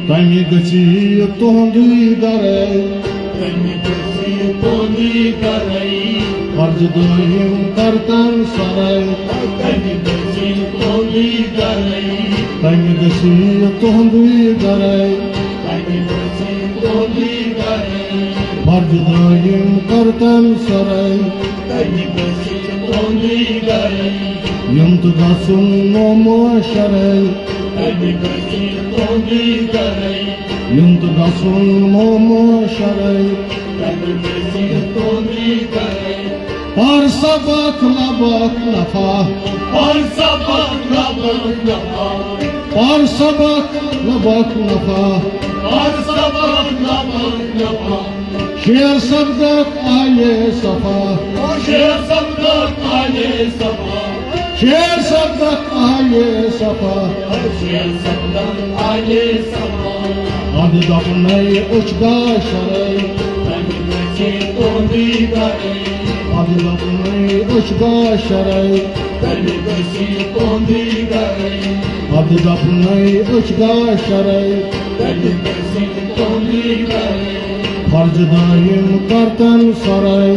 Tani gasi tuhandi garai Tani gasi tuhandi garai Farz dohim kartan sarai Tani gasi tuhandi garai Tani gasi tuhandi garai Tani gasi tuhandi garai Farz dohim kartan sarai Tani gasi tuhandi garai Yumtu gasun nomo sharai Tani gasi tuhandi garai Yumtu gasun nomo sharai Tani gasi tuhandi garai Par sabak labak nafa Par sabak labak nafa Par sabak labak nafa Par sabak labak nafa Şiir sabdak aye safa Şiir sabdak aye safa Şiir sabdak aye safa Şiir sabdak aye safa Adı dapnay uçga şaray Tani gasi tuhandi garai Adı dapnay uçga şaray Tani gasi tuhandi garai Adı dapnay uçga şaray Tani gasi tuhandi garai Farz daim kartan saray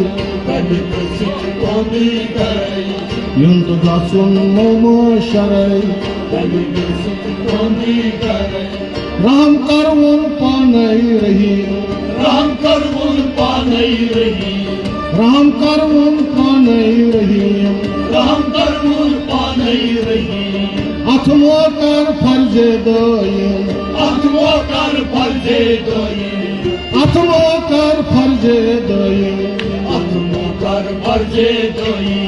Tani gasi tuhandi garai Yuntu gasun momo şaray Tani gasi tuhandi garai Rahm karvun panay rahi Ram karvun panai rahi Rahm karvun panay rahi Ram karvun panai rahi Atmo kar farze daim Atmo kar farze doye Atmo kar farze daim Atmo kar farze doye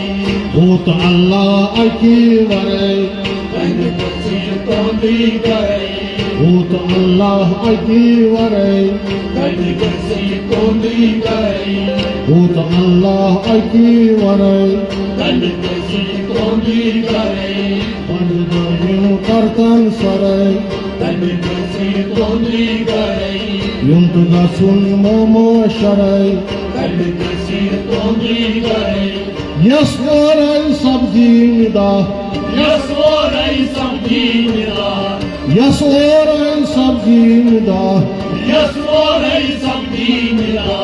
Hut Allah aki varay Tani gasi tuhandi garai Hut Allah aki varay Tani gasi tuhandi garai Hut Allah aki varay Tani gasi tuhandi garai Farz daim kartan saray Tani gasi tuhandi garai Yuntu gasun momo sharay Tani gasi tuhandi garai Yes varay sabdi nida Yasvorai samdinida Yes varay sabdi nida Yasvorai samdinida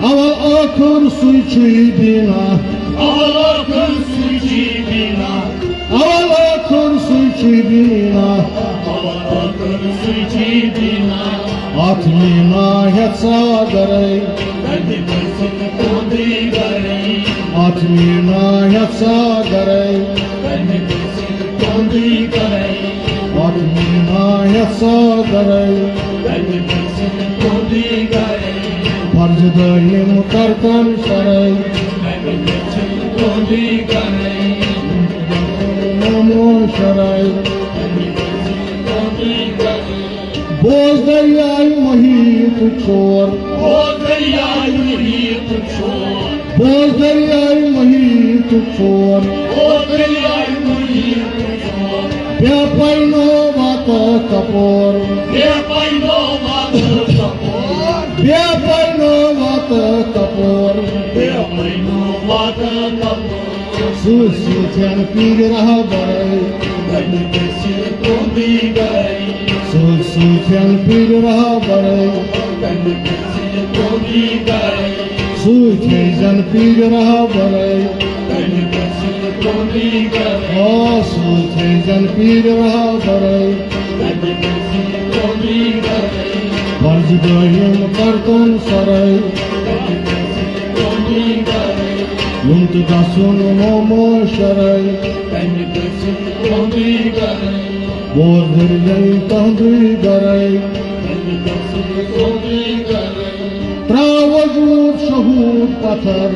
Aval akur suçuy bina Avala kır suci bina Aval akur suçuy bina Avala kır suci bina Atmina yatsa garay Tani gasi tuhandi garai Atmina yatsa garay Tani gasi tuhandi garai Atmina yatsa garay Tani gasi tuhandi garai Farz daim kartan saray Tani gasi tuhandi garai Momo sharay Tani gasi tuhandi garai Boz daryay mahit chor O daryay muhit chor Boz daryay mahit chor O daryay muhit chor Pya paino vata kapor Ye paino vat kapor Pya paino vata kapor Ye paino vat kapor Susi chan pig raha baray Tani gasi tuhandi garai Susi chan pig raha baray Tani gasi tuhandi garai Susi chan pig raha baray Tani gasi tuhandi garai Oh susi chan pig raha baray Tani gasi tuhandi garai Farz daim kartan saray Tani gasi tuhandi garai Yuntu gasun momo sharay Tani gasi tuhandi garai Boz daryay tahdi garay Tani gasi tuhandi garai Tra vajud shahud pathar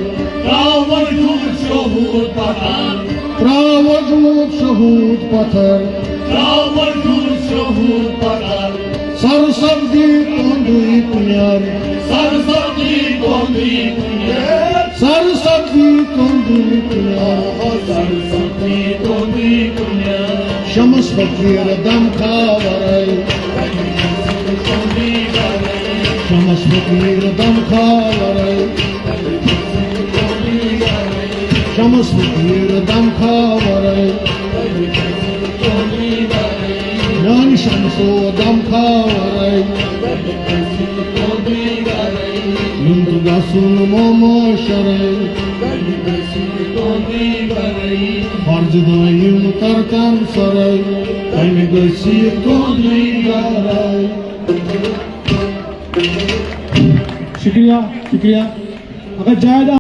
Ravajud shohud patan Tra vajud shahud pathar Ravajud shohud patan Sar sabdi kondui punyar Sar sabdi kondi kunye Sar sabdi kondui punyar Sar sabdi kondi kunye Shams fakir dam khawaray Tani gasi kondi garai Shams fakir dam khawaray Tani gasi kondi garai Shams fakir dam khawaray Tani gasi kondi garai Yani şamso dam khawarai Yuntu gasun momo sharai Harcıdayım tarkan saray Kaymi gısir kondri garai शुक्रिया शुक्रिया अगर जायदा